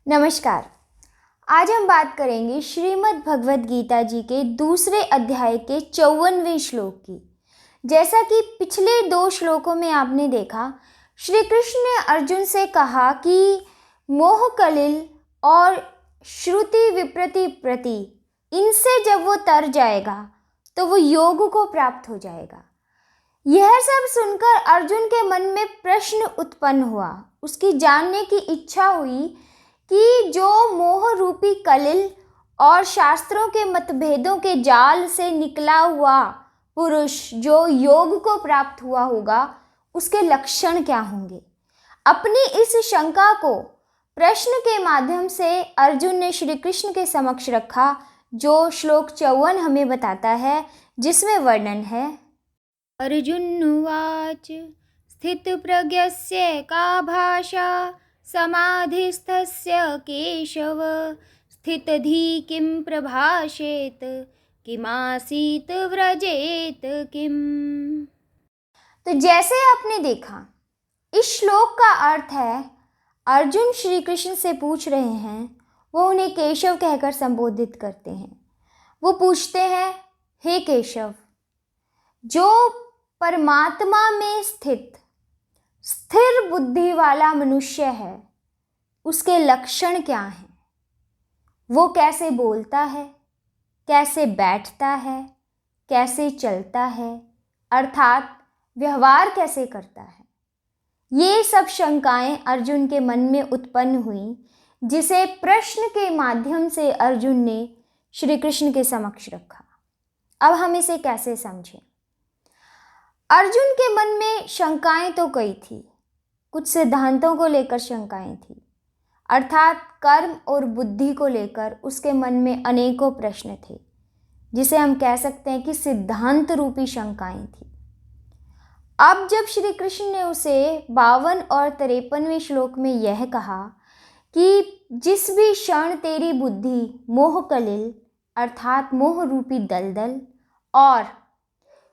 नमस्कार। आज हम बात करेंगे श्रीमद् भगवद गीता जी के दूसरे अध्याय के 54वें श्लोक की। जैसा कि पिछले 2 श्लोकों में आपने देखा, श्री कृष्ण ने अर्जुन से कहा कि मोह कलिल और श्रुति विप्रति प्रति, इनसे जब वो तर जाएगा तो वो योग को प्राप्त हो जाएगा। यह सब सुनकर अर्जुन के मन में प्रश्न उत्पन्न हुआ। उसकी जानने की इच्छा हुई कि जो मोह रूपी कलिल और शास्त्रों के मतभेदों के जाल से निकला हुआ पुरुष जो योग को प्राप्त हुआ होगा, उसके लक्षण क्या होंगे। अपनी इस शंका को प्रश्न के माध्यम से अर्जुन ने श्री कृष्ण के समक्ष रखा, जो श्लोक 54 हमें बताता है, जिसमें वर्णन है। अर्जुनुवाच स्थितप्रज्ञस्य का भाषा समाधिस्थस्य केशव स्थितधि किं प्रभाषेत किमासीत व्रजेत किम। तो जैसे आपने देखा, इस श्लोक का अर्थ है, अर्जुन श्री कृष्ण से पूछ रहे हैं, वो उन्हें केशव कहकर संबोधित करते हैं। वो पूछते हैं, हे केशव, जो परमात्मा में स्थिर बुद्धि वाला मनुष्य है, उसके लक्षण क्या हैं? वो कैसे बोलता है, कैसे बैठता है, कैसे चलता है, अर्थात व्यवहार कैसे करता है। ये सब शंकाएं अर्जुन के मन में उत्पन्न हुई, जिसे प्रश्न के माध्यम से अर्जुन ने श्री कृष्ण के समक्ष रखा। अब हम इसे कैसे समझें? अर्जुन के मन में शंकाएं तो कई थी। कुछ सिद्धांतों को लेकर शंकाएं थी, अर्थात कर्म और बुद्धि को लेकर उसके मन में अनेकों प्रश्न थे, जिसे हम कह सकते हैं कि सिद्धांत रूपी शंकाएं थी। अब जब श्री कृष्ण ने उसे 52 और 53वें श्लोक में यह कहा कि जिस भी क्षण तेरी बुद्धि मोह कलिल अर्थात मोह रूपी दलदल और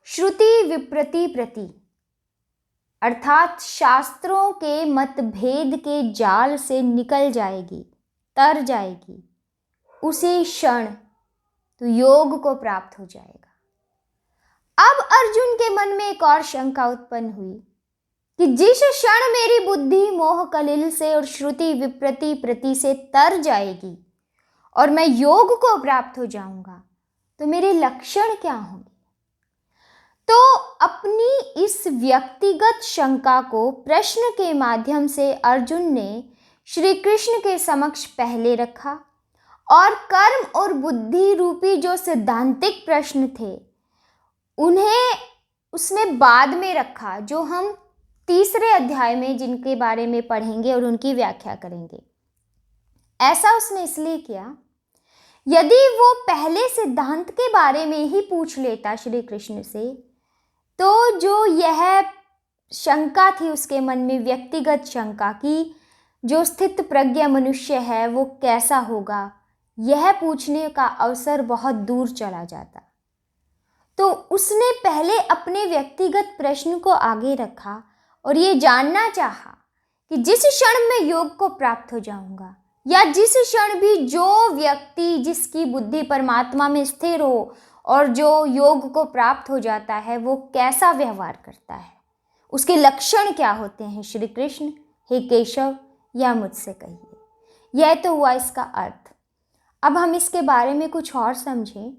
श्रुति विप्रति प्रति अर्थात शास्त्रों के मतभेद के जाल से निकल जाएगी, तर जाएगी, उसी क्षण तो योग को प्राप्त हो जाएगा। अब अर्जुन के मन में एक और शंका उत्पन्न हुई कि जिस क्षण मेरी बुद्धि मोह कलिल से और श्रुति विप्रति प्रति से तर जाएगी और मैं योग को प्राप्त हो जाऊंगा, तो मेरे लक्षण क्या होंगे। तो अपनी इस व्यक्तिगत शंका को प्रश्न के माध्यम से अर्जुन ने श्री कृष्ण के समक्ष पहले रखा और कर्म और बुद्धि रूपी जो सिद्धांतिक प्रश्न थे, उन्हें उसने बाद में रखा, जो हम तीसरे अध्याय में जिनके बारे में पढ़ेंगे और उनकी व्याख्या करेंगे। ऐसा उसने इसलिए किया, यदि वो पहले सिद्धांत के बारे में ही पूछ लेता श्री कृष्ण से, तो जो यह शंका थी उसके मन में, व्यक्तिगत शंका कि जो स्थित प्रज्ञ मनुष्य है वो कैसा होगा, यह पूछने का अवसर बहुत दूर चला जाता। तो उसने पहले अपने व्यक्तिगत प्रश्न को आगे रखा और ये जानना चाहा कि जिस क्षण मैं योग को प्राप्त हो जाऊंगा, या जिस क्षण भी जो व्यक्ति जिसकी बुद्धि परमात्मा में स्थिर हो और जो योग को प्राप्त हो जाता है, वो कैसा व्यवहार करता है, उसके लक्षण क्या होते हैं। श्री कृष्ण, हे केशव, या मुझसे कहिए। यह तो हुआ इसका अर्थ। अब हम इसके बारे में कुछ और समझें।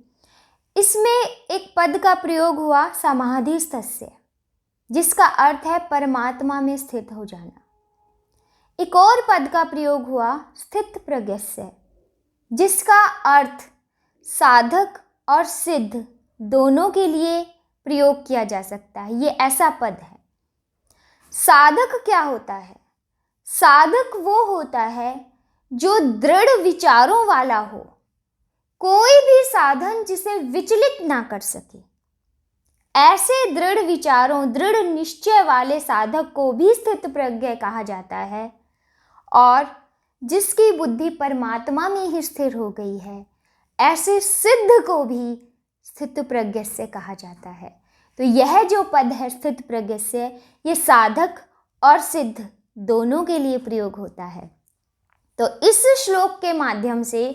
इसमें एक पद का प्रयोग हुआ, समाधिस्थस्य, जिसका अर्थ है परमात्मा में स्थित हो जाना। एक और पद का प्रयोग हुआ, स्थित प्रज्ञस्य, जिसका अर्थ साधक और सिद्ध दोनों के लिए प्रयोग किया जा सकता है। ये ऐसा पद है। साधक क्या होता है? साधक वो होता है जो दृढ़ विचारों वाला हो, कोई भी साधन जिसे विचलित ना कर सके। ऐसे दृढ़ विचारों, दृढ़ निश्चय वाले साधक को भी स्थित प्रज्ञ कहा जाता है, और जिसकी बुद्धि परमात्मा में ही स्थिर हो गई है, ऐसे सिद्ध को भी स्थित प्रज्ञ से कहा जाता है। तो यह जो पद है स्थित प्रज्ञ से, ये साधक और सिद्ध दोनों के लिए प्रयोग होता है। तो इस श्लोक के माध्यम से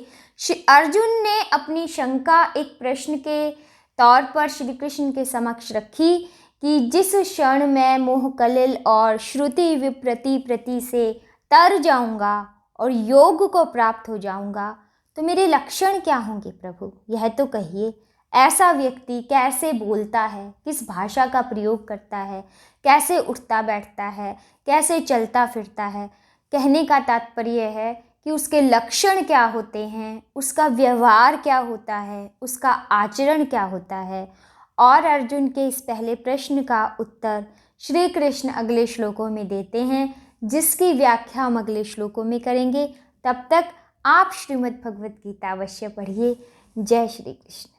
अर्जुन ने अपनी शंका एक प्रश्न के तौर पर श्री कृष्ण के समक्ष रखी कि जिस क्षण मैं मोह कलिल और श्रुति विप्रति प्रति से तर जाऊंगा और योग को प्राप्त हो जाऊंगा तो मेरे लक्षण क्या होंगे प्रभु, यह तो कहिए। ऐसा व्यक्ति कैसे बोलता है, किस भाषा का प्रयोग करता है, कैसे उठता बैठता है, कैसे चलता फिरता है। कहने का तात्पर्य है कि उसके लक्षण क्या होते हैं, उसका व्यवहार क्या होता है, उसका आचरण क्या होता है। और अर्जुन के इस पहले प्रश्न का उत्तर श्री कृष्ण अगले श्लोकों में देते हैं, जिसकी व्याख्या हम अगले श्लोकों में करेंगे। तब तक आप श्रीमद् भगवत गीता अवश्य पढ़िए। जय श्री कृष्ण।